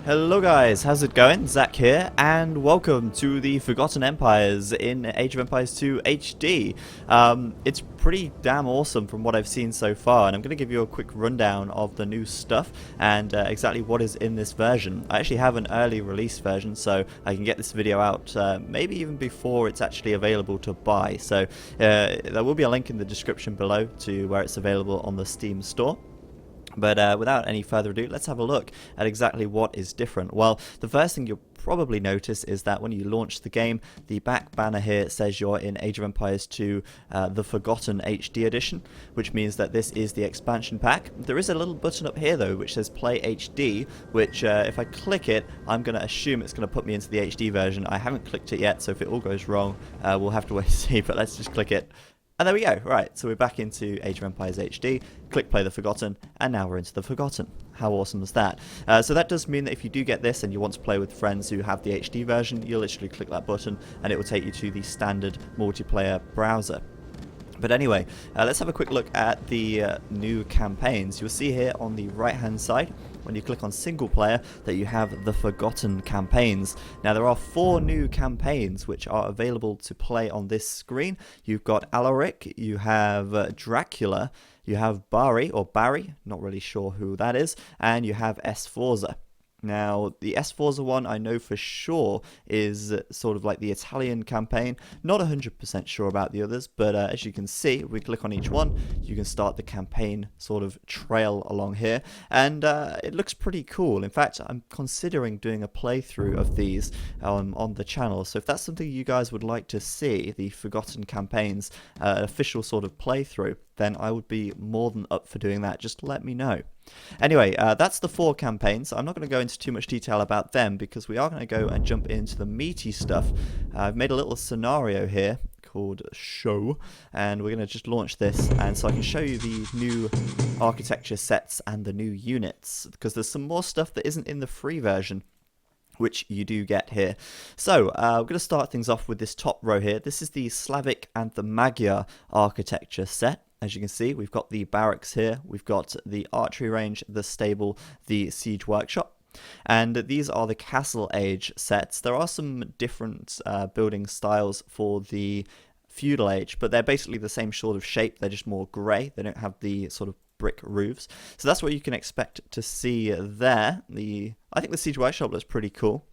Hello guys, how's it going? Zach here, and welcome to the Forgotten Empires in Age of Empires 2 HD. It's pretty damn awesome from what I've seen so far, and I'm going to give you a quick rundown of the new stuff and exactly what is in this version. I actually have an early release version, so I can get this video out maybe even before it's actually available to buy. So there will be a link in the description below to where it's available on the Steam store. But without any further ado, let's have a look at exactly what is different. Well, the first thing you'll probably notice is that when you launch the game, the back banner here says you're in Age of Empires 2 the Forgotten HD Edition, which means that this is the expansion pack. There is a little button up here though which says Play HD, which if I click it, I'm going to assume it's going to put me into the HD version. I haven't clicked it yet, so if it all goes wrong, we'll have to wait and see, but let's just click it. And there we go. Right, so we're back into Age of Empires HD, click Play the Forgotten, and now we're into the Forgotten. How awesome is that? So that does mean that if you do get this and you want to play with friends who have the HD version, you'll literally click that button and it will take you to the standard multiplayer browser. But anyway, let's have a quick look at the new campaigns. You'll see here on the right hand side, when you click on single player, that you have the Forgotten campaigns. Now there are 4 new campaigns which are available to play on this screen. You've got Alaric, you have Dracula, you have Barry, not really sure who that is, and you have Sforza. Now, the Sforza one I know for sure is sort of like the Italian campaign. Not 100% sure about the others, but as you can see, if we click on each one, you can start the campaign sort of trail along here. And it looks pretty cool. In fact, I'm considering doing a playthrough of these on the channel. So if that's something you guys would like to see, the Forgotten campaigns, official sort of playthrough, then I would be more than up for doing that. Just let me know. Anyway, that's the 4 campaigns. I'm not going to go into too much detail about them because we are going to go and jump into the meaty stuff. I've made a little scenario here called Show, and we're going to just launch this, and so I can show you the new architecture sets and the new units, because there's some more stuff that isn't in the free version, which you do get here. So we're going to start things off with this top row here. This is the Slavic and the Magyar architecture set. As you can see, we've got the barracks here, we've got the archery range, the stable, the siege workshop. And these are the castle age sets. There are some different building styles for the feudal age, but they're basically the same sort of shape. They're just more grey. They don't have the sort of brick roofs. So that's what you can expect to see there. I think the siege workshop looks pretty cool.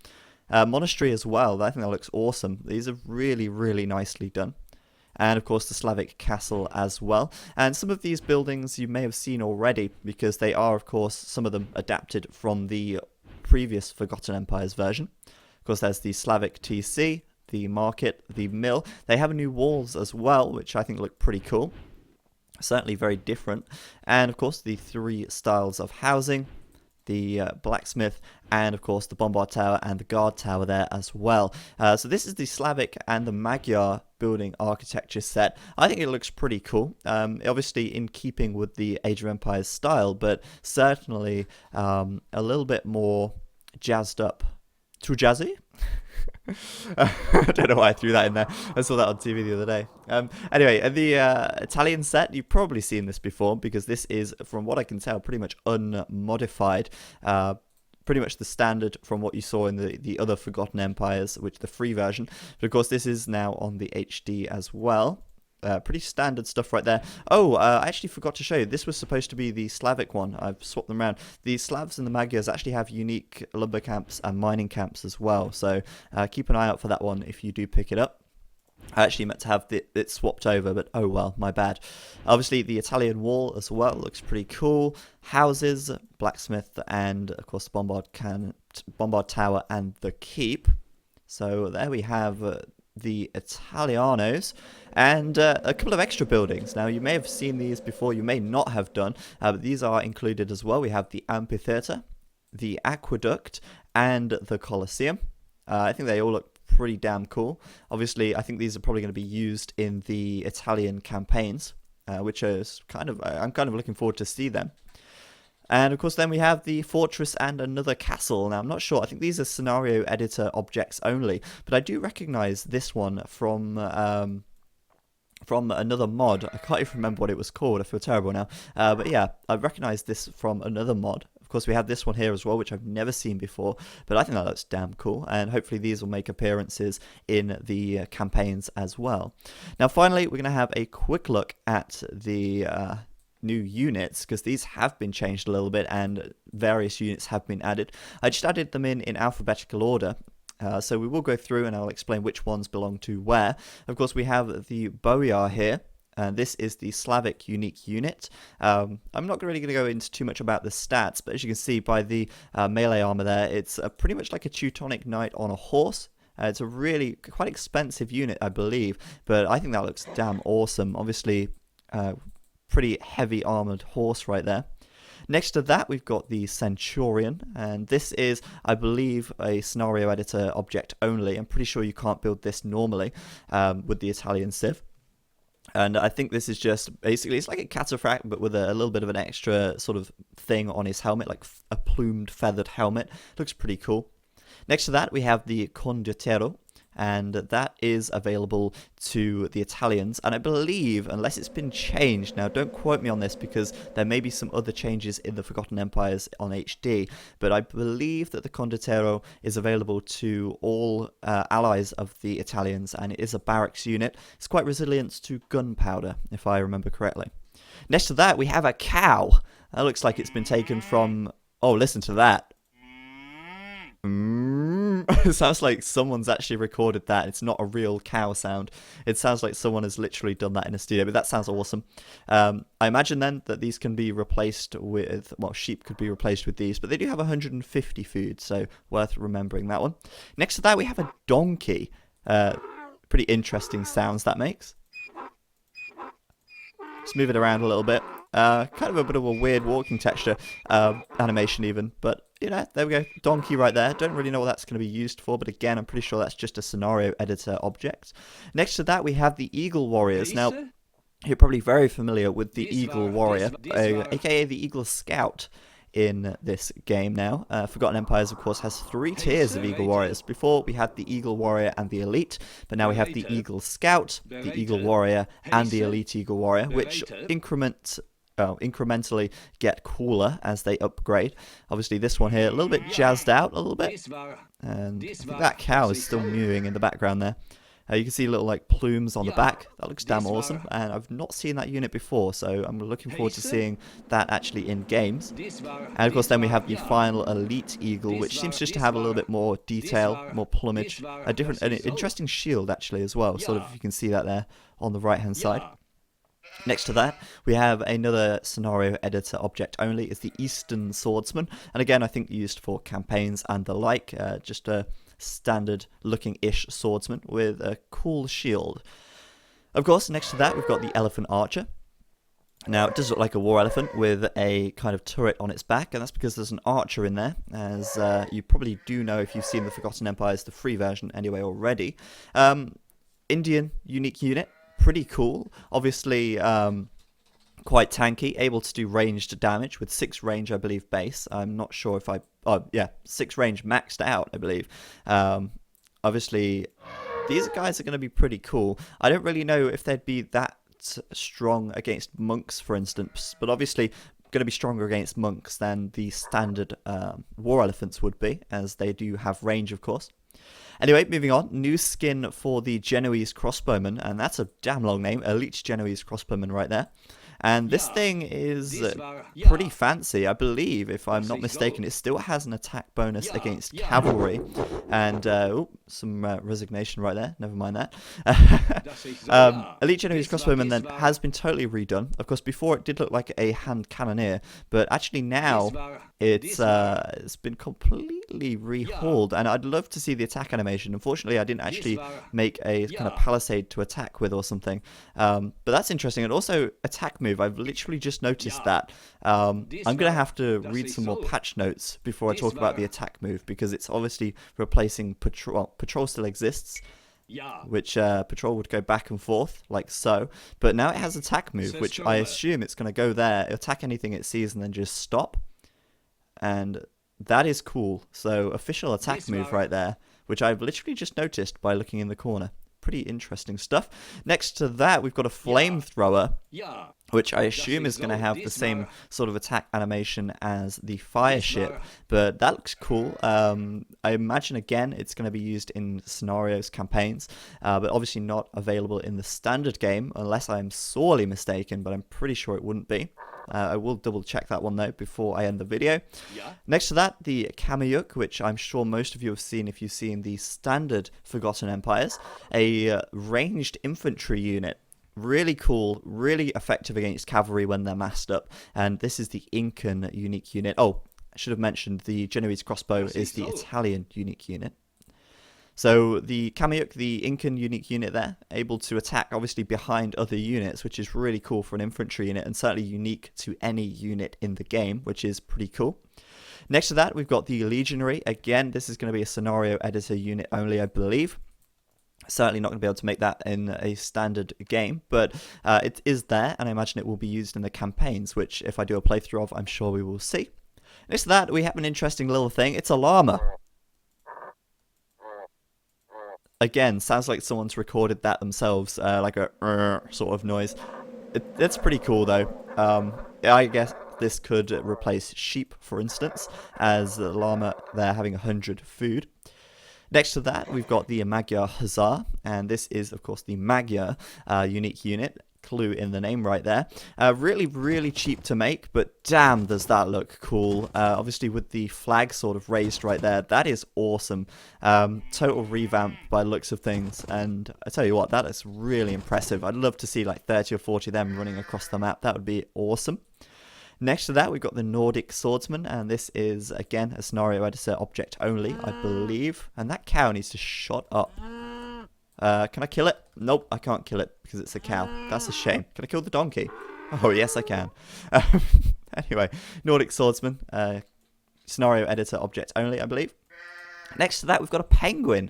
Monastery as well. I think that looks awesome. These are really, really nicely done. And of course the Slovak Castle as well. And some of these buildings you may have seen already, because they are of course some of them adapted from the previous Forgotten Empires version. Of course there's the Slavic TC, the market, the mill. They have new walls as well, which I think look pretty cool. Certainly very different. And of course the 3 styles of housing, the Blacksmith, and of course the Bombard Tower and the Guard Tower there as well. So this is the Slavic and the Magyar building architecture set. I think it looks pretty cool. Obviously in keeping with the Age of Empires style, but certainly a little bit more jazzed up. Too jazzy? I don't know why I threw that in there. I saw that on TV the other day. Anyway, the Italian set, you've probably seen this before, because this is, from what I can tell, pretty much unmodified. Pretty much the standard from what you saw in the other Forgotten Empires, which the free version. But of course, this is now on the HD as well. Pretty standard stuff right there. Oh, I actually forgot to show you. This was supposed to be the Slavic one. I've swapped them around. The Slavs and the Magyars actually have unique lumber camps and mining camps as well. So keep an eye out for that one if you do pick it up. I actually meant to have it swapped over, but oh well, my bad. Obviously, the Italian wall as well looks pretty cool. Houses, Blacksmith, and of course the Bombard Tower and the Keep. So there we have the Italianos, and a couple of extra buildings. Now you may have seen these before, you may not have done, but these are included as well. We have the Amphitheatre, the Aqueduct, and the Colosseum. I think they all look pretty damn cool. Obviously, I think these are probably going to be used in the Italian campaigns, which is I'm kind of looking forward to see them. And of course then we have the fortress and another castle. Now I'm not sure, I think these are scenario editor objects only, but I do recognize this one from another mod. I can't even remember what it was called, I feel terrible now. But yeah, I recognize this from another mod Of course, we have this one here as well, which I've never seen before, but I think that looks damn cool, and hopefully these will make appearances in the campaigns as well. Now, finally, we're going to have a quick look at the new units, because these have been changed a little bit, and various units have been added. I just added them in alphabetical order. So we will go through and I'll explain which ones belong to where. Of course, we have the Bowyer here. This is the Slavic unique unit. I'm not really going to go into too much about the stats, but as you can see by the melee armor there, it's pretty much like a Teutonic knight on a horse. It's a really quite expensive unit, I believe, but I think that looks damn awesome. Obviously, pretty heavy armored horse right there. Next to that, we've got the Centurion, and this is, I believe, a scenario editor object only. I'm pretty sure you can't build this normally with the Italian civ. And I think this is just, basically, it's like a cataphract, but with a little bit of an extra sort of thing on his helmet, like a plumed, feathered helmet. Looks pretty cool. Next to that, we have the Condor Turtle, and that is available to the Italians, and I believe, unless it's been changed, now don't quote me on this because there may be some other changes in the Forgotten Empires on HD, but I believe that the Condor Turtle is available to all allies of the Italians, and it is a barracks unit. It's quite resilient to gunpowder, if I remember correctly. Next to that, we have a cow. That looks like it's been taken from... Oh, listen to that. It sounds like someone's actually recorded that. It's not a real cow sound. It sounds like someone has literally done that in a studio, but that sounds awesome. I imagine then that these can be replaced with, well, sheep could be replaced with these, but they do have 150 food, so worth remembering that one. Next to that, we have a donkey. Pretty interesting sounds that makes. Let's move it around a little bit. Kind of a bit of a weird walking texture, animation even, but you know, there we go, donkey right there. Don't really know what that's going to be used for, but again, I'm pretty sure that's just a scenario editor object. Next to that, we have the Eagle Warriors. Now, you're probably very familiar with the Eagle Warrior, aka the Eagle Scout in this game now. Forgotten Empires, of course, has 3 tiers of Eagle Warriors. Before, we had the Eagle Warrior and the Elite, but now we have the Eagle Scout, the Eagle Warrior, and the Elite Eagle Warrior, which incrementally get cooler as they upgrade. Obviously, this one here, a little bit jazzed out, a little bit. And I think that cow is still mewing in the background there. You can see little like plumes on the back. That looks damn awesome, and I've not seen that unit before, so I'm looking forward to seeing that actually in games. And of course, then we have the final Elite Eagle, which seems just to have a little bit more detail, more plumage, an interesting shield actually as well. Sort of, you can see that there on the right hand side. Next to that, we have another scenario editor object only. It's the Eastern Swordsman, and again, I think used for campaigns and the like. Just a standard looking-ish swordsman with a cool shield. Of course, next to that, we've got the Elephant Archer. Now, it does look like a war elephant with a kind of turret on its back, and that's because there's an archer in there, as you probably do know if you've seen the Forgotten Empires, the free version anyway already. Indian unique unit. Pretty cool. Obviously, quite tanky, able to do ranged damage with 6 range, I believe, base. I'm not sure if oh, yeah, 6 range maxed out, I believe. Obviously, these guys are going to be pretty cool. I don't really know if they'd be that strong against monks, for instance, but obviously going to be stronger against monks than the standard war elephants would be, as they do have range, of course. Anyway, moving on, new skin for the Genoese crossbowman, and that's a damn long name, Elite Genoese crossbowman right there. And this thing is pretty fancy, I believe, if I'm not mistaken. It still has an attack bonus against cavalry. And, some resignation right there. Never mind that. Elite Genoese crossbowman then has been totally redone. Of course, before it did look like a hand cannoneer, but actually now it's been completely rehauled. And I'd love to see the attack animation. Unfortunately, I didn't actually make a kind of palisade to attack with or something. But that's interesting. And also, attack move. I've literally just noticed that. I'm going to have to read some more patch notes before I talk about the attack move, because it's obviously replacing patrol. Well, patrol still exists, which patrol would go back and forth like so, but now it has attack move, which I assume it's going to go there, attack anything it sees, and then just stop. And that is cool. So official attack move right there, which I've literally just noticed by looking in the corner. Pretty interesting stuff. Next to that, we've got a flamethrower. which I assume is going to have the same sort of attack animation as the fire ship, but that looks cool. I imagine, again, it's going to be used in scenarios, campaigns, but obviously not available in the standard game, unless I'm sorely mistaken, but I'm pretty sure it wouldn't be. I will double check that one though before I end the video. Yeah. Next to that, the Kameyuk, which I'm sure most of you have seen if you've seen the standard Forgotten Empires, a ranged infantry unit. Really cool, really effective against cavalry when they're massed up. And this is the Incan unique unit. Oh, I should have mentioned the Genoese crossbow is the Italian unique unit. So the Kameyuk, the Incan unique unit there, able to attack obviously behind other units, which is really cool for an infantry unit and certainly unique to any unit in the game, which is pretty cool. Next to that, we've got the Legionary. Again, this is going to be a scenario editor unit only, I believe. Certainly not going to be able to make that in a standard game, but it is there, and I imagine it will be used in the campaigns, which if I do a playthrough of, I'm sure we will see. Next to that, we have an interesting little thing. It's a llama. Again, sounds like someone's recorded that themselves, like a sort of noise. It's pretty cool, though. I guess this could replace sheep, for instance, as the llama there having 100 food. Next to that, we've got the Magyar Hussar, and this is, of course, the Magyar unique unit. Clue in the name right there. Really, really cheap to make, but damn, does that look cool. Obviously, with the flag sort of raised right there, that is awesome. Total revamp by looks of things, and I tell you what, that is really impressive. I'd love to see like 30 or 40 of them running across the map. That would be awesome. Next to that, we've got the Nordic Swordsmen, and this is, again, a scenario editor object only, I believe. And that cow needs to shut up. Can I kill it? Nope, I can't kill it because it's a cow. That's a shame. Can I kill the donkey? Oh, yes, I can. Anyway, Nordic Swordsman, scenario editor object only, I believe. Next to that, we've got a penguin.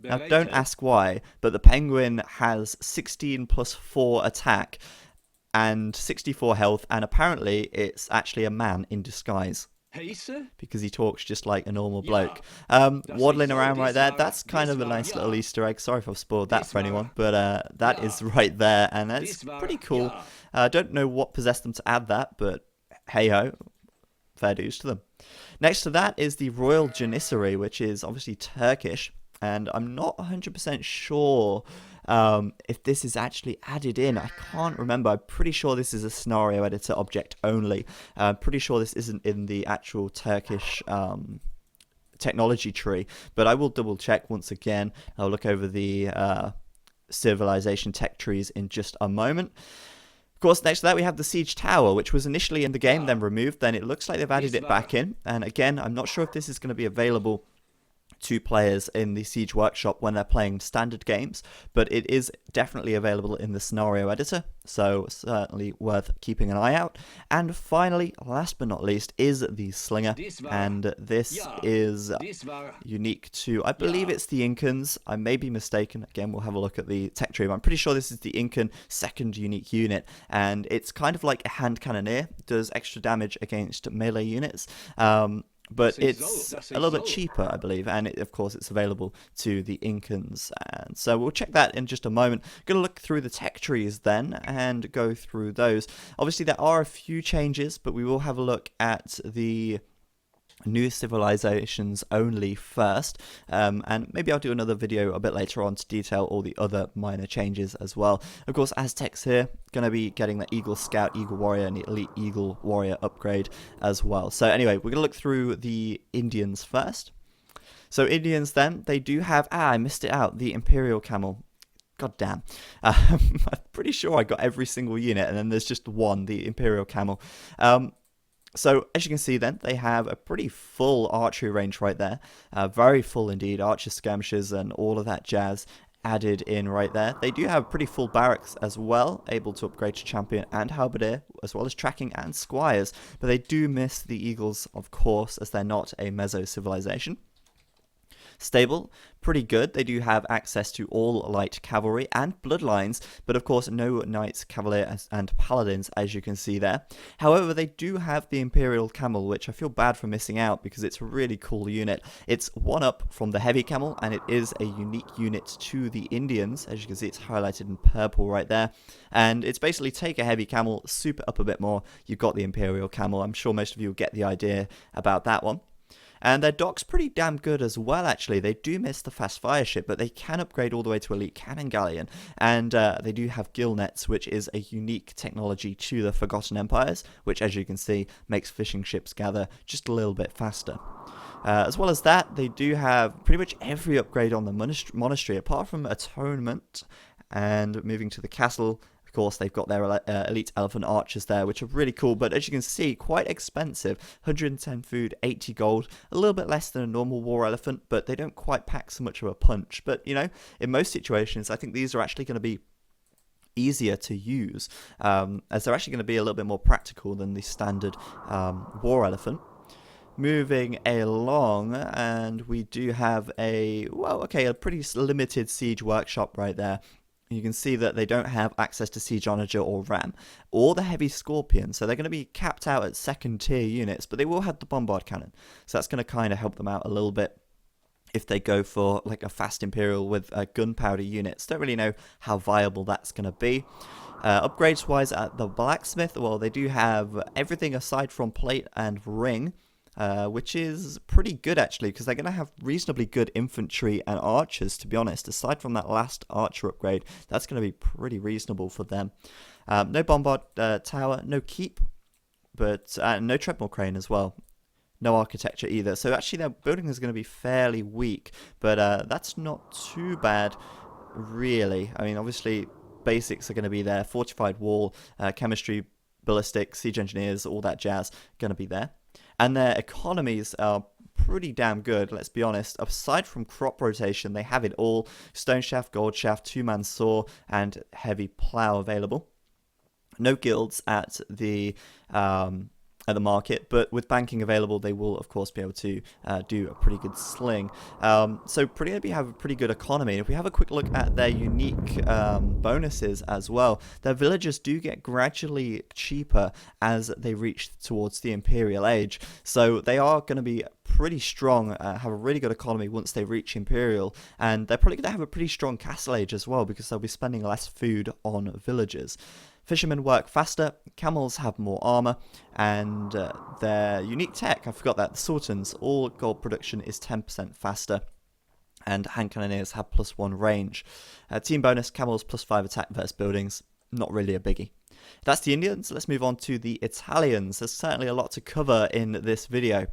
Now, don't ask why, but the penguin has 16 plus 4 attack and 64 health, and apparently it's actually a man in disguise. Hey, sir. Because he talks just like a normal bloke. Waddling around right there, that's kind of a nice little Easter egg. Sorry if I've spoiled that for anyone, but that is right there, and that's pretty cool. I don't know what possessed them to add that, but hey-ho, fair dues to them. Next to that is the Royal Janissary, which is obviously Turkish, and I'm not 100% sure if this is actually added in. I can't remember. I'm pretty sure this is a scenario editor object only. I'm pretty sure this isn't in the actual Turkish technology tree, but I will double check once again. I'll look over the civilization tech trees in just a moment. Of course, next to that we have the Siege Tower, which was initially in the game, then removed. Then it looks like they've added it back in. And again, I'm not sure if this is going to be available to players in the Siege Workshop when they're playing standard games, but it is definitely available in the scenario editor, so certainly worth keeping an eye out. And finally, last but not least, is the Slinger, and this is unique to, I believe it's the Incans. I may be mistaken. Again, we'll have a look at the tech tree, but I'm pretty sure this is the Incan second unique unit, and it's kind of like a hand cannoneer, does extra damage against melee units. But it's a little bit cheaper, I believe, and of course it's available to the Incans. And so we'll check that in just a moment. Going to look through the tech trees then and go through those. Obviously there are a few changes, but we will have a look at the new civilizations only first, and maybe I'll do another video a bit later on to detail all the other minor changes as well. Of course, Aztecs here going to be getting the Eagle Scout, Eagle Warrior, and the Elite Eagle Warrior upgrade as well. So anyway, we're going to look through the Indians first. So Indians then, they do have, I missed it out, the Imperial Camel. God damn. I'm pretty sure I got every single unit, and then there's just one, the Imperial Camel. So, as you can see then, they have a pretty full archery range right there. Very full indeed, archer skirmishers and all of that jazz added in right there. They do have pretty full barracks as well, able to upgrade to champion and halberdier, as well as tracking and squires. But they do miss the eagles, of course, as they're not a meso civilization. Stable, pretty good. They do have access to all light cavalry and bloodlines, but of course no knights, cavaliers, and paladins, as you can see there. However, they do have the Imperial Camel, which I feel bad for missing out because it's a really cool unit. It's one up from the Heavy Camel, and it is a unique unit to the Indians. As you can see, it's highlighted in purple right there. And it's basically take a Heavy Camel, soup it up a bit more, you've got the Imperial Camel. I'm sure most of you will get the idea about that one. And their dock's pretty damn good as well, actually. They do miss the fast fire ship, but they can upgrade all the way to elite cannon galleon. And they do have Gill Nets, which is a unique technology to the Forgotten Empires, which, as you can see, makes fishing ships gather just a little bit faster. As well as that, they do have pretty much every upgrade on the monastery, apart from Atonement and moving to the castle. Of course, they've got their elite elephant archers there, which are really cool, but as you can see, quite expensive. 110 food, 80 gold, a little bit less than a normal war elephant, but they don't quite pack so much of a punch. But, you know, in most situations, I think these are actually going to be easier to use, as they're actually going to be a little bit more practical than the standard war elephant. Moving along, and we do have a pretty limited siege workshop right there. You can see that they don't have access to Siege Onager or Ram, or the Heavy Scorpion, so they're going to be capped out at second tier units, but they will have the Bombard Cannon, so that's going to kind of help them out a little bit if they go for like a fast Imperial with gunpowder units. Don't really know how viable that's going to be. Upgrades wise at the Blacksmith, well, they do have everything aside from plate and ring, which is pretty good actually, because they're going to have reasonably good infantry and archers, to be honest. Aside from that last archer upgrade, that's going to be pretty reasonable for them. No bombard tower, no keep, but no treadmill crane as well. No architecture either. So actually their building is going to be fairly weak, but that's not too bad really. I mean, obviously basics are going to be there. Fortified wall, chemistry, ballistic, siege engineers, all that jazz going to be there. And their economies are pretty damn good, let's be honest. Aside from crop rotation, they have it all. Stone shaft, gold shaft, two-man saw, and heavy plow available. No guilds at the market, but with banking available, they will of course be able to do a pretty good sling. So pretty have a pretty good economy. And if we have a quick look at their unique bonuses as well, their villagers do get gradually cheaper as they reach towards the Imperial Age. So they are going to be pretty strong, have a really good economy once they reach Imperial, and they're probably going to have a pretty strong Castle Age as well, because they'll be spending less food on villagers. Fishermen work faster, camels have more armor, and their unique tech, I forgot that, the Sultans, all gold production is 10% faster, and hand cannoneers have +1 range. Team bonus, camels +5 attack versus buildings, not really a biggie. That's the Indians. Let's move on to the Italians. There's certainly a lot to cover in this video.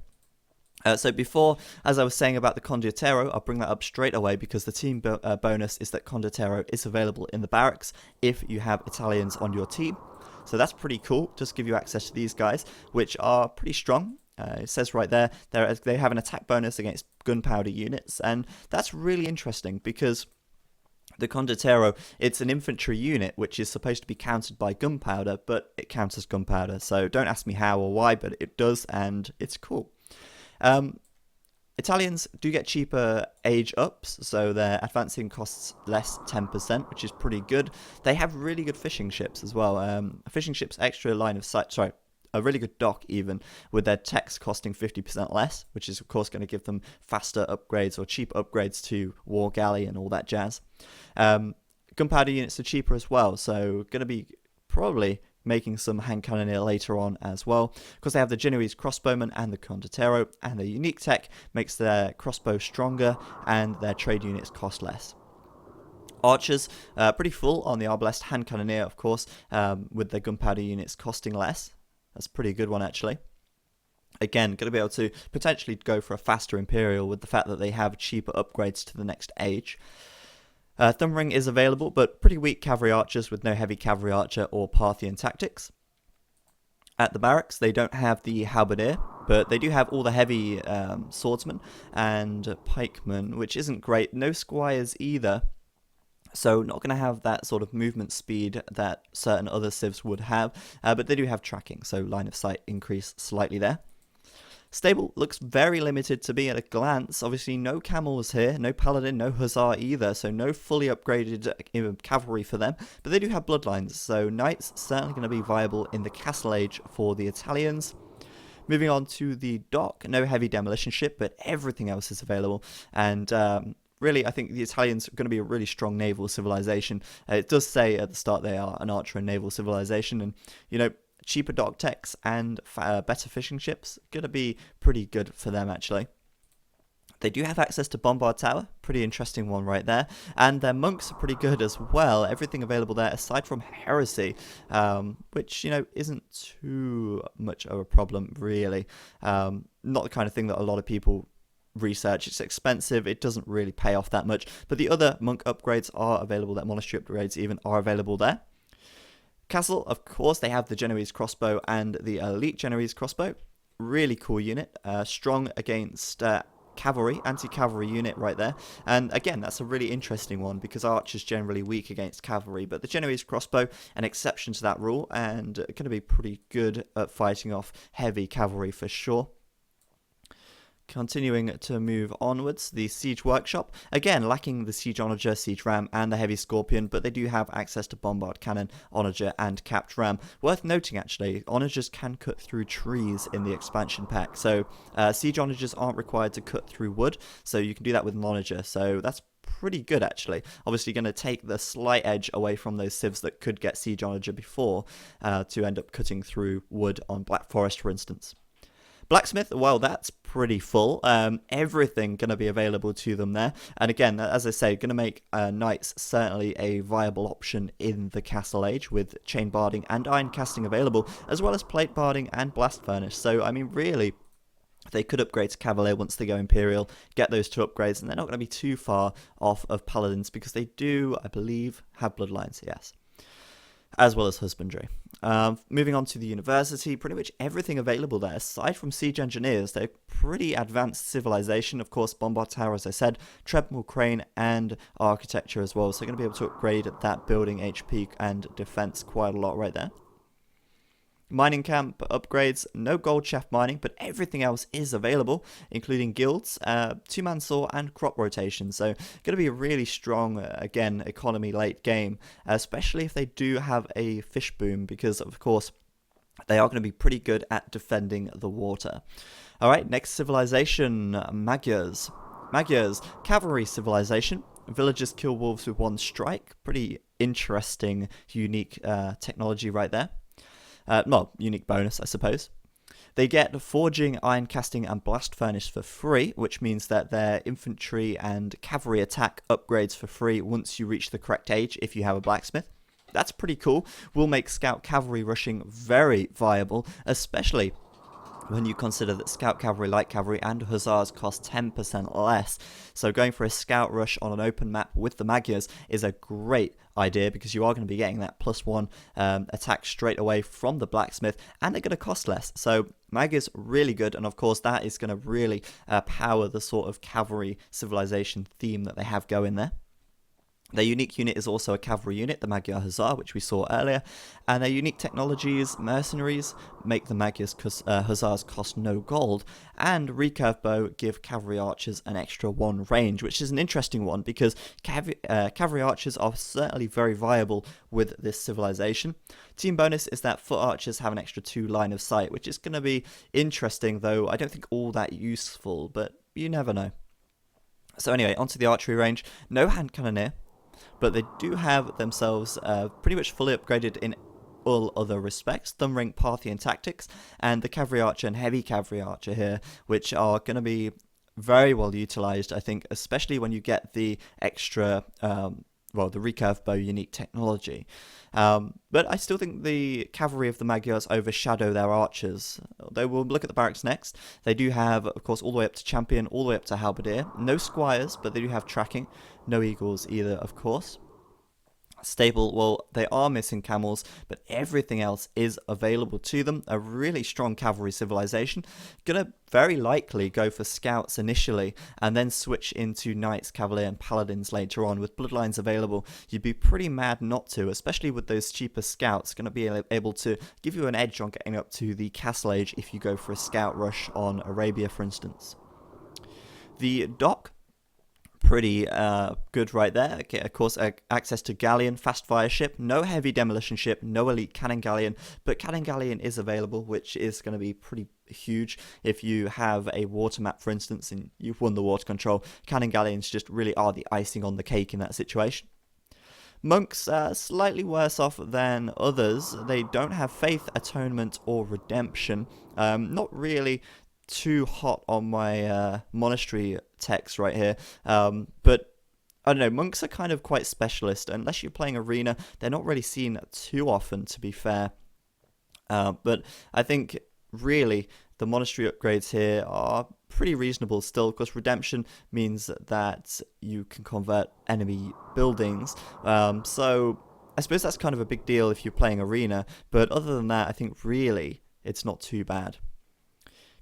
So before, as I was saying about the Condor Turtle, I'll bring that up straight away, because the team bonus is that Condor Turtle is available in the barracks if you have Italians on your team. So that's pretty cool. Just give you access to these guys, which are pretty strong. It says right there, they have an attack bonus against gunpowder units, and that's really interesting because the Condor Turtle, it's an infantry unit which is supposed to be countered by gunpowder, but it counters gunpowder. So don't ask me how or why, but it does, and it's cool. Italians do get cheaper age ups, so their advancing costs less 10%, which is pretty good. They have really good fishing ships as well. A fishing ship's extra line of sight, a really good dock even, with their techs costing 50% less, which is of course going to give them faster upgrades or cheap upgrades to war galley and all that jazz. Gunpowder units are cheaper as well, so going to be probably making some hand cannoneer later on as well, because they have the Genoese crossbowmen and the Condor Turtle, and their unique tech makes their crossbow stronger and their trade units cost less. Archers, pretty full on the arbalest, hand cannoneer of course, with their gunpowder units costing less. That's a pretty good one actually. Again, going to be able to potentially go for a faster Imperial with the fact that they have cheaper upgrades to the next age. Thumb ring is available, but pretty weak cavalry archers with no heavy cavalry archer or Parthian tactics. At the barracks, they don't have the halberdier, but they do have all the heavy swordsmen and pikemen, which isn't great. No squires either, so not going to have that sort of movement speed that certain other civs would have, but they do have tracking, so line of sight increase slightly there. Stable looks very limited to me at a glance. Obviously, no camels here, no paladin, no hussar either, so no fully upgraded cavalry for them. But they do have bloodlines, so knights certainly going to be viable in the Castle Age for the Italians. Moving on to the dock, no heavy demolition ship, but everything else is available. And really, I think the Italians are going to be a really strong naval civilization. It does say at the start they are an archer and naval civilization, and cheaper dock techs and better fishing ships going to be pretty good for them actually. They do have access to Bombard Tower, pretty interesting one right there, and their monks are pretty good as well. Everything available there aside from heresy, which isn't too much of a problem really. Not the kind of thing that a lot of people research. It's expensive, it doesn't really pay off that much, but the other monk upgrades are available there. Monastery upgrades even are available there. Castle, of course, they have the Genoese crossbow and the elite Genoese crossbow. Really cool unit, strong against cavalry, anti-cavalry unit right there. And again, that's a really interesting one because archers generally weak against cavalry, but the Genoese crossbow, an exception to that rule, and going to be pretty good at fighting off heavy cavalry for sure. Continuing to move onwards, the Siege Workshop, again lacking the Siege Onager, Siege Ram and the Heavy Scorpion, but they do have access to Bombard Cannon, Onager and Capped Ram. Worth noting actually, Onagers can cut through trees in the expansion pack, so Siege Onagers aren't required to cut through wood, so you can do that with an Onager, so that's pretty good actually. Obviously going to take the slight edge away from those civs that could get Siege Onager before to end up cutting through wood on Black Forest for instance. Blacksmith, well, that's pretty full. Everything going to be available to them there. And again, as I say, going to make knights certainly a viable option in the Castle Age with chain barding and iron casting available, as well as plate barding and blast furnace. So, I mean, really, they could upgrade to Cavalier once they go Imperial, get those two upgrades, and they're not going to be too far off of Paladins because they do, I believe, have bloodlines, yes, as well as husbandry. Moving on to the university, pretty much everything available there, aside from siege engineers. They're pretty advanced civilization. Of course, Bombard Tower, as I said, treadmill crane and architecture as well. So they're going to be able to upgrade that building HP and defense quite a lot right there. Mining camp upgrades, no gold shaft mining, but everything else is available, including guilds, two-man saw, and crop rotation. So going to be a really strong, again, economy late game, especially if they do have a fish boom, because of course they are going to be pretty good at defending the water. All right, next civilization, Magyars. Magyars, cavalry civilization. Villagers kill wolves with one strike. Pretty interesting, unique technology right there. Well, unique bonus, I suppose. They get forging, iron casting, and blast furnace for free, which means that their infantry and cavalry attack upgrades for free once you reach the correct age if you have a blacksmith. That's pretty cool. Will make scout cavalry rushing very viable, especially when you consider that scout cavalry, light cavalry, and hussars cost 10% less. So going for a scout rush on an open map with the Magyars is a great idea because you are going to be getting that +1 attack straight away from the blacksmith, and they're going to cost less. So Magyars really good, and of course that is going to really power the sort of cavalry civilization theme that they have going there. Their unique unit is also a cavalry unit, the Magyar Hussar, which we saw earlier, and their unique technologies, mercenaries, make the Magyars Hussars cost no gold, and recurve bow give cavalry archers an extra 1 range, which is an interesting one because cavalry archers are certainly very viable with this civilization. Team bonus is that foot archers have an extra 2 line of sight, which is going to be interesting, though I don't think all that useful, but you never know. So anyway, onto the archery range. No hand cannoneer, but they do have themselves pretty much fully upgraded in all other respects. Thumb ring, Parthian tactics, and the cavalry archer and heavy cavalry archer here, which are going to be very well utilized, I think, especially when you get the extra, the recurve bow unique technology. But I still think the cavalry of the Magyars overshadow their archers. Though we'll look at the barracks next. They do have, of course, all the way up to champion, all the way up to halberdier. No squires, but they do have tracking. No eagles either, of course. Stable, well, they are missing camels, but everything else is available to them. A really strong cavalry civilization. Gonna very likely go for scouts initially, and then switch into knights, cavalier, and paladins later on. With bloodlines available, you'd be pretty mad not to, especially with those cheaper scouts. Gonna be able to give you an edge on getting up to the Castle Age if you go for a scout rush on Arabia, for instance. The dock, pretty good right there. Okay, of course, access to galleon, fast fire ship, no heavy demolition ship, no elite cannon galleon, but cannon galleon is available, which is going to be pretty huge if you have a water map, for instance, and you've won the water control. Cannon galleons just really are the icing on the cake in that situation. Monks are slightly worse off than others. They don't have faith, atonement, or redemption. Not really too hot on my monastery text right here, but I don't know, monks are kind of quite specialist. Unless you're playing arena, they're not really seen too often, to be fair. But I think really the monastery upgrades here are pretty reasonable still, because redemption means that you can convert enemy buildings, so I suppose that's kind of a big deal if you're playing arena, but other than that, I think really it's not too bad.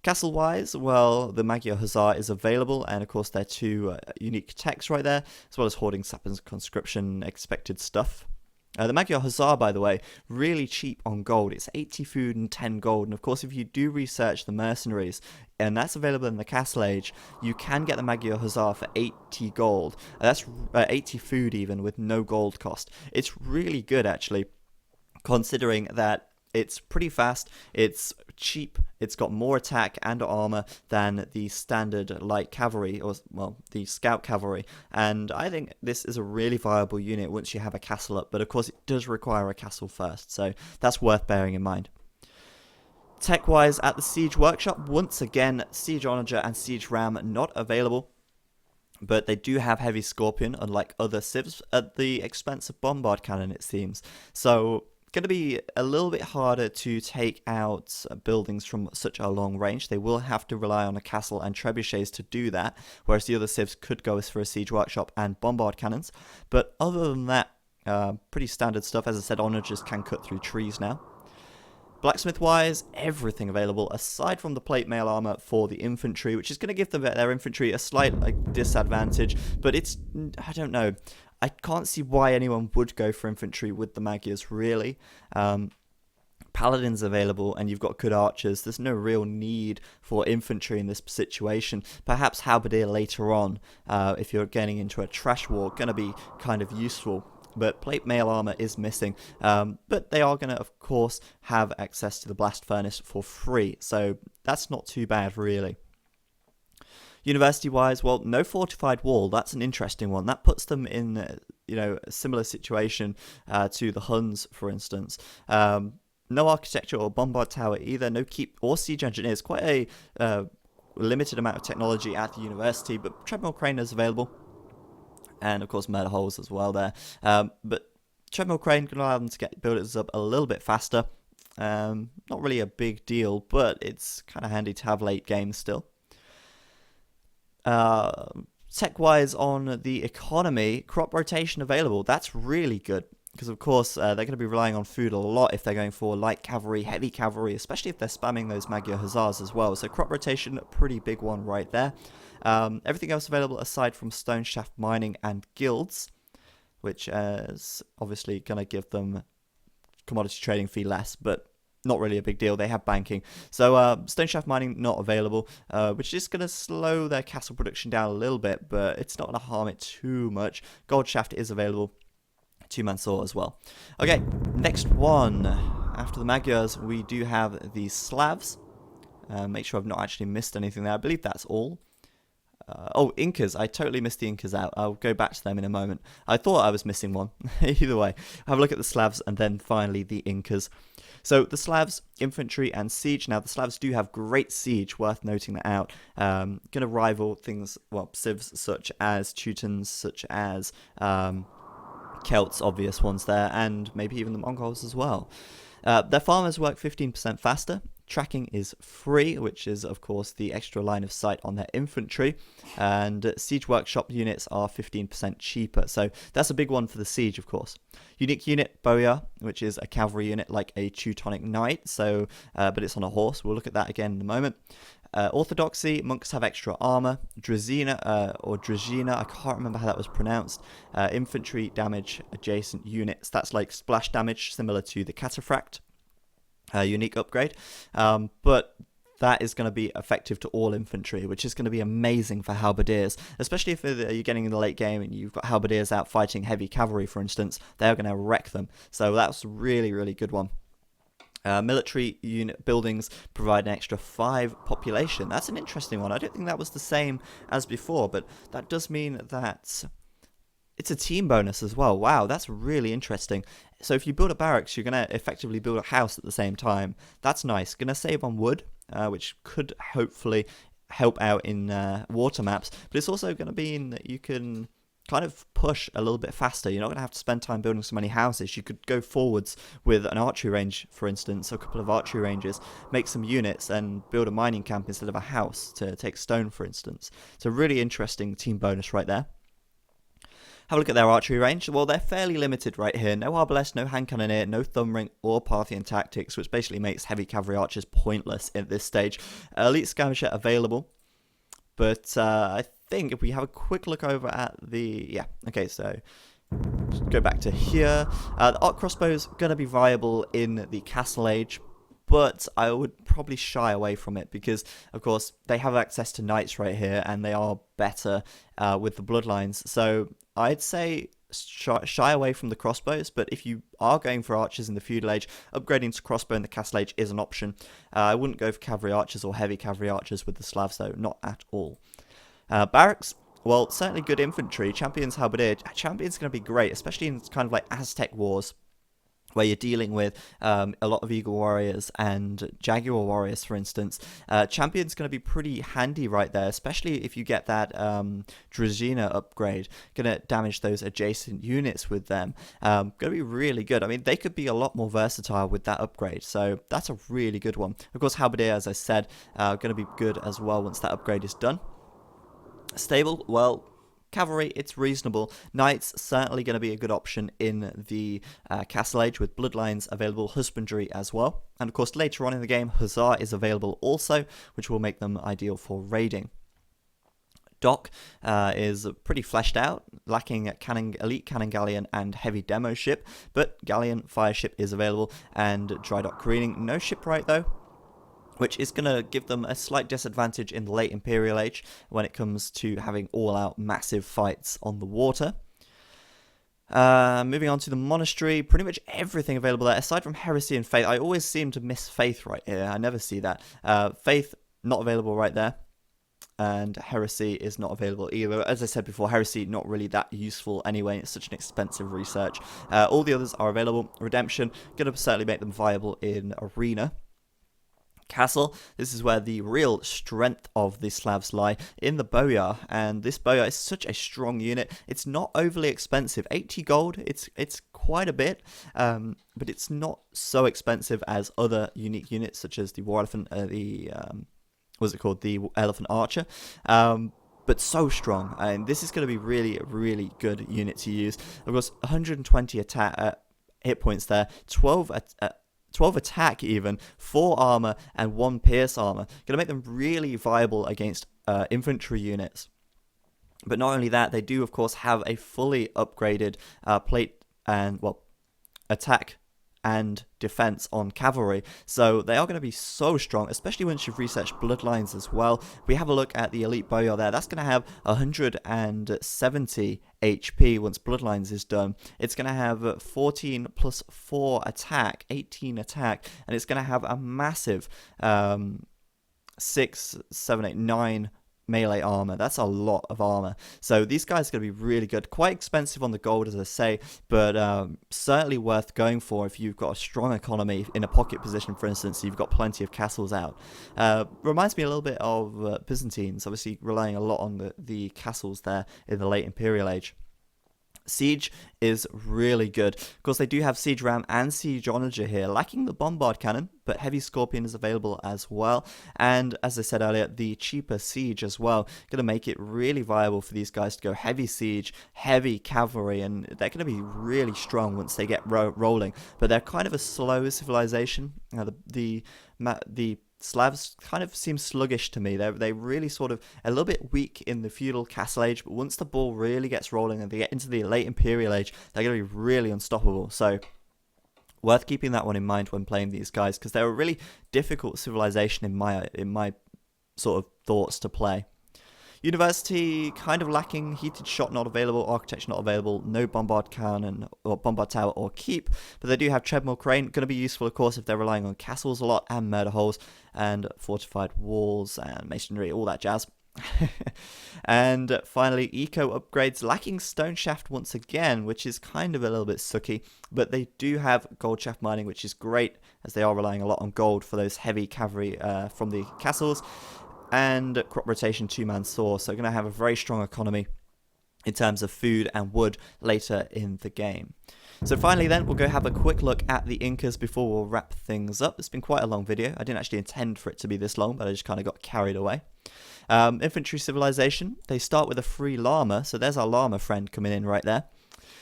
Castle-wise, well, the Magyar Hussar is available, and of course there are two unique techs right there, as well as hoarding, sappers, conscription, expected stuff. The Magyar Hussar, by the way, really cheap on gold. It's 80 food and 10 gold, and of course if you do research the mercenaries, and that's available in the Castle Age, you can get the Magyar Hussar for 80 gold. That's 80 food even, with no gold cost. It's really good, actually, considering that it's pretty fast, it's cheap, it's got more attack and armor than the standard light cavalry, or, well, the scout cavalry, and I think this is a really viable unit once you have a castle up, but of course it does require a castle first, so that's worth bearing in mind. Tech-wise, at the Siege Workshop, once again, Siege Onager and Siege Ram not available, but they do have Heavy Scorpion, unlike other civs, at the expense of Bombard Cannon, it seems, so going to be a little bit harder to take out buildings from such a long range. They will have to rely on a castle and trebuchets to do that, whereas the other civs could go for a siege workshop and bombard cannons. But other than that, pretty standard stuff. As I said, onagers can cut through trees now. Blacksmith-wise, everything available, aside from the plate mail armor for the infantry, which is going to give their infantry a slight disadvantage, but it's, I don't know, I can't see why anyone would go for infantry with the Magyars, really. Paladins available, and you've got good archers. There's no real need for infantry in this situation. Perhaps halberdier later on, if you're getting into a trash war, going to be kind of useful. But plate mail armor is missing. But they are going to, of course, have access to the blast furnace for free. So that's not too bad, really. University-wise, well, no fortified wall. That's an interesting one. That puts them in, a similar situation to the Huns, for instance. No architecture or bombard tower either. No keep or siege engineers. Quite a limited amount of technology at the university, but treadmill crane is available. And, of course, murder holes as well there. But treadmill crane can allow them to get buildings up a little bit faster. Not really a big deal, but it's kind of handy to have late games still. Tech-wise on the economy, crop rotation available. That's really good because, of course, they're going to be relying on food a lot if they're going for light cavalry, heavy cavalry, especially if they're spamming those Magyar Hussars as well. So crop rotation, a pretty big one right there. Everything else available aside from stone shaft mining and guilds, which is obviously going to give them commodity trading fee less, but not really a big deal. They have banking. So stone shaft mining not available, which is going to slow their castle production down a little bit, but it's not going to harm it too much. Gold shaft is available. Two-man saw as well. Okay, next one. After the Magyars, we do have the Slavs. Make sure I've not actually missed anything there. I believe that's all. Incas. I totally missed the Incas out. I'll go back to them in a moment. I thought I was missing one. Either way, have a look at the Slavs and then finally the Incas. So the Slavs, infantry and siege. Now the Slavs do have great siege, worth noting that out. Going to rival things, well, civs such as Teutons, such as Celts, obvious ones there, and maybe even the Mongols as well. Their farmers work 15% faster. Tracking is free, which is of course the extra line of sight on their infantry, and siege workshop units are 15% cheaper, so that's a big one for the siege, of course. Unique unit, Bowyer, which is a cavalry unit like a Teutonic Knight, so but it's on a horse. We'll look at that again in a moment. Orthodoxy, monks have extra armor. Drazina, or Drazina, I can't remember how that was pronounced. Infantry damage adjacent units. That's like splash damage, similar to the Cataphract. Unique upgrade. But that is going to be effective to all infantry, which is going to be amazing for halberdiers, especially if you're getting in the late game and you've got halberdiers out fighting heavy cavalry, for instance. They're going to wreck them. So that's a really, really good one. Military unit buildings provide an extra 5 population. That's an interesting one. I don't think that was the same as before, but that does mean that it's a team bonus as well. Wow, that's really interesting. So if you build a barracks, you're going to effectively build a house at the same time. That's nice. Going to save on wood, which could hopefully help out in water maps, but it's also going to mean that you can kind of push a little bit faster. You're not going to have to spend time building so many houses. You could go forwards with an archery range, for instance, or a couple of archery ranges, make some units and build a mining camp instead of a house to take stone, for instance. It's a really interesting team bonus right there. Have a look at their archery range. Well, they're fairly limited right here. No arbalest, no hand cannoneer, no thumb ring, or Parthian tactics, which basically makes heavy cavalry archers pointless at this stage. Elite skirmisher available, but I think if we have a quick look over at the... okay, so just go back to here. The arc crossbow is going to be viable in the Castle Age, but I would probably shy away from it because, of course, they have access to knights right here, and they are better with the bloodlines. So I'd say shy away from the crossbows, but if you are going for archers in the feudal age, upgrading to crossbow in the Castle Age is an option. I wouldn't go for cavalry archers or heavy cavalry archers with the Slavs, though, not at all. Barracks, well, certainly good infantry. Champions halberdier. Champions going to be great, especially in kind of like Aztec wars, where you're dealing with a lot of Eagle warriors and Jaguar warriors, for instance. Champion's going to be pretty handy right there, especially if you get that Drazina upgrade. Going to damage those adjacent units with them. Going to be really good. I mean, they could be a lot more versatile with that upgrade, so that's a really good one. Of course, halberdier, as I said, going to be good as well once that upgrade is done. Stable, well, cavalry, it's reasonable. Knights, certainly going to be a good option in the Castle Age with bloodlines available, husbandry as well. And of course, later on in the game, Hussar is available also, which will make them ideal for raiding. Dock is pretty fleshed out, lacking elite cannon galleon and heavy demo ship, but galleon fire ship is available, and dry dock careening. No shipwright though, which is going to give them a slight disadvantage in the late Imperial Age when it comes to having all-out massive fights on the water. Moving on to the Monastery, pretty much everything available there, aside from Heresy and Faith. I always seem to miss Faith right here. I never see that. Faith, not available right there. And Heresy is not available either. As I said before, Heresy not really that useful anyway. It's such an expensive research. All the others are available. Redemption, going to certainly make them viable in Arena. Castle, this is where the real strength of the Slavs lie, in the Bowyer, and this Bowyer is such a strong unit. It's not overly expensive, 80 gold, it's quite a bit, but it's not so expensive as other unique units such as the War Elephant, the Elephant Archer, but so strong, and this is going to be really, really good unit to use. Of course, 120 attack hit points there, 12 attack even, 4 armor and 1 pierce armor. Going to make them really viable against infantry units. But not only that, they do of course have a fully upgraded plate and, well, attack and defense on cavalry, so they are going to be so strong, especially once you've researched bloodlines as well. We have a look at the elite Bowyer there. That's going to have 170 HP once bloodlines is done. It's going to have 14 plus 4 attack, 18 attack, and it's going to have a massive 6, 7, 8, 9 melee armor. That's a lot of armor. So these guys are going to be really good. Quite expensive on the gold, as I say, but certainly worth going for if you've got a strong economy in a pocket position, for instance. You've got plenty of castles out. Reminds me a little bit of Byzantines, obviously relying a lot on the castles there in the late Imperial Age. Siege is really good. Of course, they do have Siege Ram and Siege Onager here, lacking the Bombard Cannon, but Heavy Scorpion is available as well. And as I said earlier, the cheaper Siege as well, going to make it really viable for these guys to go Heavy Siege, Heavy Cavalry, and they're going to be really strong once they get rolling. But they're kind of a slow civilization. The Slavs kind of seem sluggish to me. They really sort of a little bit weak in the feudal castle age, but once the ball really gets rolling and they get into the late imperial age, they're going to be really unstoppable. So worth keeping that one in mind when playing these guys, because they're a really difficult civilization in my sort of thoughts to play. University kind of lacking, heated shot not available, architecture not available, no bombard cannon or bombard tower or keep, but they do have treadmill crane, going to be useful of course if they're relying on castles a lot and murder holes and fortified walls and masonry, all that jazz. And finally, eco upgrades, lacking stone shaft once again, which is kind of a little bit sucky, but they do have gold shaft mining, which is great as they are relying a lot on gold for those heavy cavalry from the castles. And crop rotation 2-man saw, so going to have a very strong economy in terms of food and wood later in the game. So finally then, we'll go have a quick look at the Incas before we'll wrap things up. It's been quite a long video. I didn't actually intend for it to be this long, but I just kind of got carried away. Infantry civilization, they start with a free llama, so there's our llama friend coming in right there.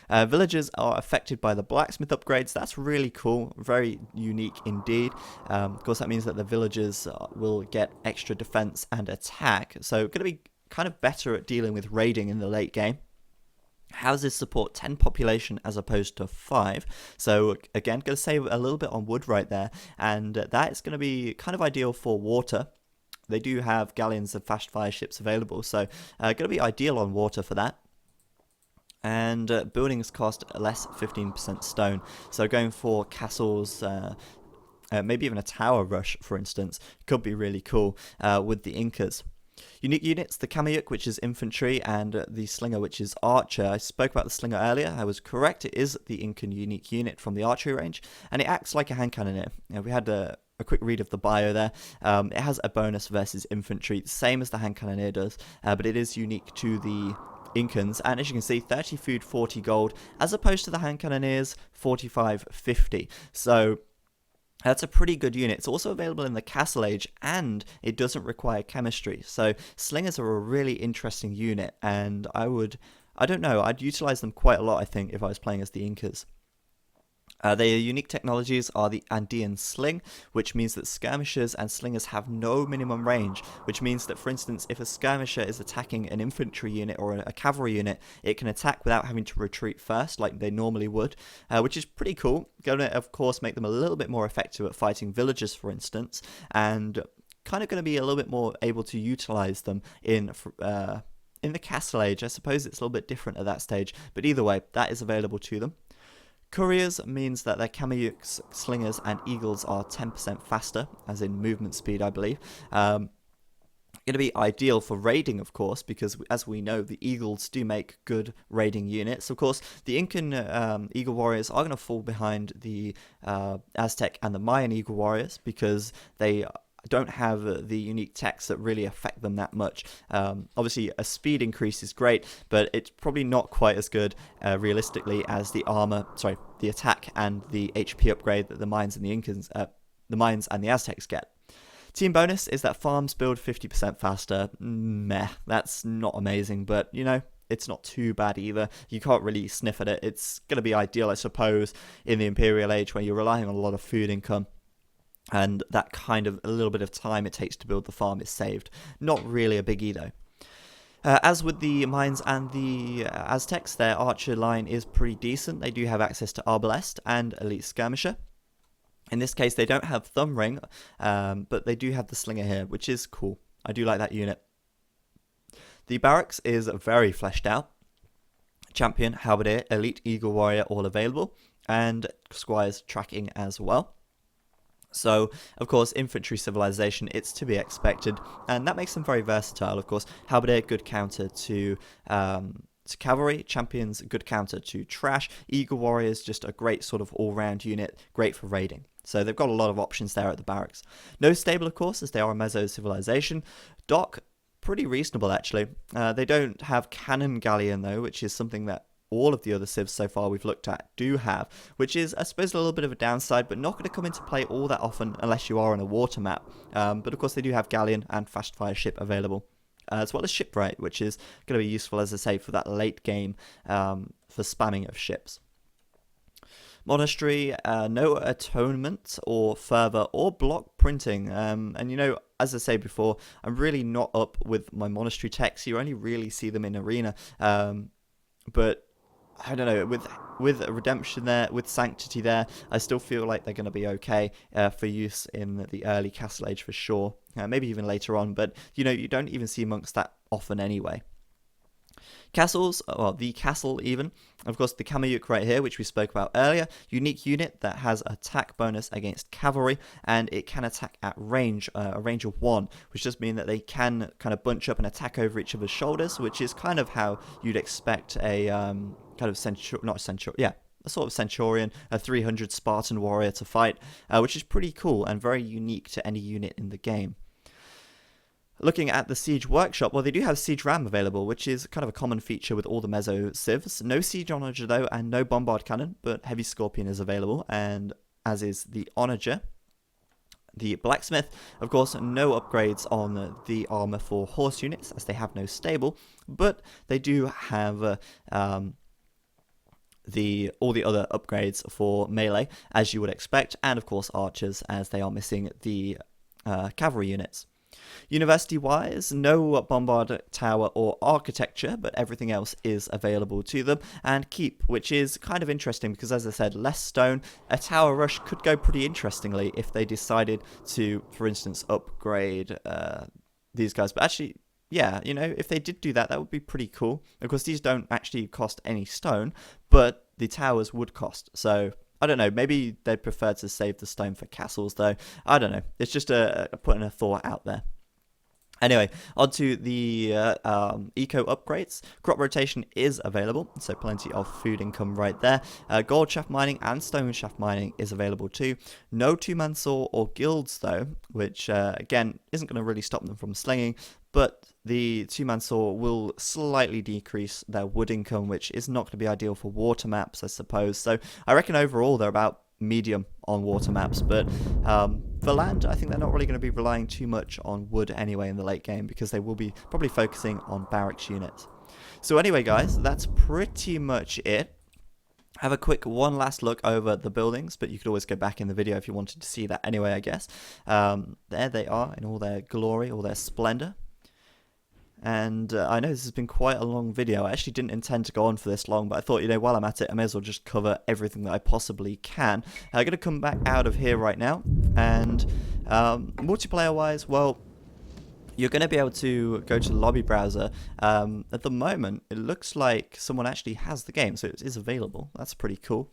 Villagers are affected by the blacksmith upgrades. That's really cool, very unique indeed. Of course, that means that the villagers will get extra defense and attack, so going to be kind of better at dealing with raiding in the late game. Houses support 10 population as opposed to 5, so again, going to save a little bit on wood right there, and that is going to be kind of ideal for water. They do have galleons and fast fire ships available, so going to be ideal on water for that. And buildings cost less 15% stone, so going for castles, maybe even a tower rush for instance, could be really cool with the Incas. Unique units, the Kamyuk, which is infantry, and the Slinger, which is archer. I spoke about the Slinger earlier. I was correct. It is the Incan unique unit from the archery range, and it acts like a hand cannoneer. We had a quick read of the bio there. It has a bonus versus infantry, same as the hand cannoneer does, but it is unique to the Incans, and as you can see, 30 food, 40 gold, as opposed to the hand cannoneers 45-50. So that's a pretty good unit. It's also available in the Castle Age, and it doesn't require chemistry. So slingers are a really interesting unit, and I don't know, I'd utilize them quite a lot, I think, if I was playing as the Incas. Their unique technologies are the Andean Sling, which means that skirmishers and slingers have no minimum range, which means that, for instance, if a skirmisher is attacking an infantry unit or a cavalry unit, it can attack without having to retreat first, like they normally would, which is pretty cool. Going to, of course, make them a little bit more effective at fighting villagers, for instance, and kind of going to be a little bit more able to utilize them in the Castle Age. I suppose it's a little bit different at that stage, but either way, that is available to them. Couriers means that their Kamyuks, Slingers, and Eagles are 10% faster, as in movement speed, I believe. Going to be ideal for raiding, of course, because as we know, the Eagles do make good raiding units. Of course, the Incan Eagle Warriors are going to fall behind the Aztec and the Mayan Eagle Warriors because they don't have the unique techs that really affect them that much. Obviously, a speed increase is great, but it's probably not quite as good realistically as the the attack and the HP upgrade that the Mayans and the Incans, the Mayans and the Aztecs get. Team bonus is that farms build 50% faster. Meh, that's not amazing, but you know, it's not too bad either. You can't really sniff at it. It's going to be ideal, I suppose, in the Imperial Age where you're relying on a lot of food income. And that kind of a little bit of time it takes to build the farm is saved. Not really a biggie though. As with the Mayans and the Aztecs, their archer line is pretty decent. They do have access to Arbalest and Elite Skirmisher. In this case, they don't have Thumb Ring, but they do have the Slinger here, which is cool. I do like that unit. The Barracks is very fleshed out. Champion, Halberdier, Elite Eagle Warrior all available, and Squires tracking as well. So, of course, infantry civilization, it's to be expected, and that makes them very versatile, of course. Halberdier, good counter to cavalry. Champions, good counter to trash. Eagle Warriors, just a great sort of all-round unit, great for raiding. So they've got a lot of options there at the Barracks. No stable, of course, as they are a meso civilization. Dock, pretty reasonable, actually. They don't have cannon galleon, though, which is something that all of the other civs so far we've looked at do have, which is, I suppose, a little bit of a downside, but not going to come into play all that often unless you are on a water map. But of course, they do have galleon and fast fire ship available, as well as shipwright, which is going to be useful, as I say, for that late game for spamming of ships. Monastery, no atonement or fervor or block printing, and you know, as I say before, I'm really not up with my monastery techs. You only really see them in arena, but I don't know, with redemption there, with sanctity there, I still feel like they're going to be okay for use in the early castle age for sure, maybe even later on, but you know, you don't even see monks that often anyway. Castles, well, the castle even, of course, the Kameyuk right here, which we spoke about earlier, unique unit that has attack bonus against cavalry, and it can attack at range, a range of 1, which does mean that they can kind of bunch up and attack over each other's shoulders, which is kind of how you'd expect a kind of a sort of Centurion, a 300 Spartan warrior to fight, which is pretty cool and very unique to any unit in the game. Looking at the Siege Workshop, well, they do have Siege Ram available, which is kind of a common feature with all the Meso civs. No Siege Onager, though, and no Bombard Cannon, but Heavy Scorpion is available, and as is the Onager. The Blacksmith, of course, no upgrades on the armor for horse units, as they have no stable, but they do have all the other upgrades for melee, as you would expect, and of course archers, as they are missing the cavalry units. University-wise, no bombard tower or architecture, but everything else is available to them. And keep, which is kind of interesting because, as I said, less stone. A tower rush could go pretty interestingly if they decided to, for instance, upgrade these guys. But actually, yeah, you know, if they did do that, that would be pretty cool. Of course, these don't actually cost any stone, but the towers would cost. So I don't know, maybe they'd prefer to save the stone for castles, though. I don't know. It's just putting a thought out there. Anyway, on to the eco upgrades. Crop rotation is available, so plenty of food income right there. Gold shaft mining and stone shaft mining is available too. No two-man saw or guilds though, which again isn't going to really stop them from slinging, but the two-man saw will slightly decrease their wood income, which is not going to be ideal for water maps, I suppose. So I reckon overall they're about medium on water maps, but for land, I think they're not really going to be relying too much on wood anyway in the late game, because they will be probably focusing on barracks units. So anyway, guys, that's pretty much it. Have a quick one last look over the buildings, but you could always go back in the video if you wanted to see that anyway, I guess. There they are in all their glory, all their splendor. And I know this has been quite a long video. I actually didn't intend to go on for this long, but I thought, you know, while I'm at it, I may as well just cover everything that I possibly can. I'm going to come back out of here right now, and multiplayer-wise, well, you're going to be able to go to the lobby browser. At the moment, it looks like someone actually has the game, so it is available. That's pretty cool.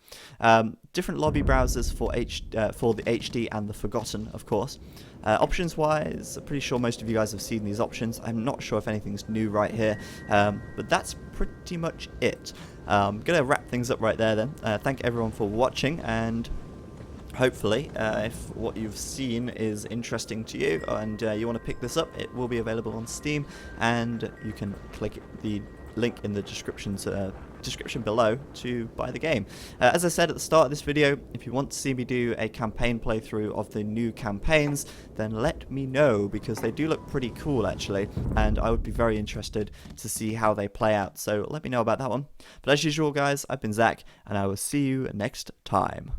Different lobby browsers for the HD and the Forgotten, of course. Options-wise, I'm pretty sure most of you guys have seen these options. I'm not sure if anything's new right here, but that's pretty much it. I'm going to wrap things up right there then. Thank everyone for watching, and hopefully, if what you've seen is interesting to you and you want to pick this up, it will be available on Steam, and you can click the link in the description below to buy the game. As I said at the start of this video, if you want to see me do a campaign playthrough of the new campaigns, then let me know, because they do look pretty cool actually, and I would be very interested to see how they play out, so let me know about that one. But as usual, guys, I've been Zach, and I will see you next time.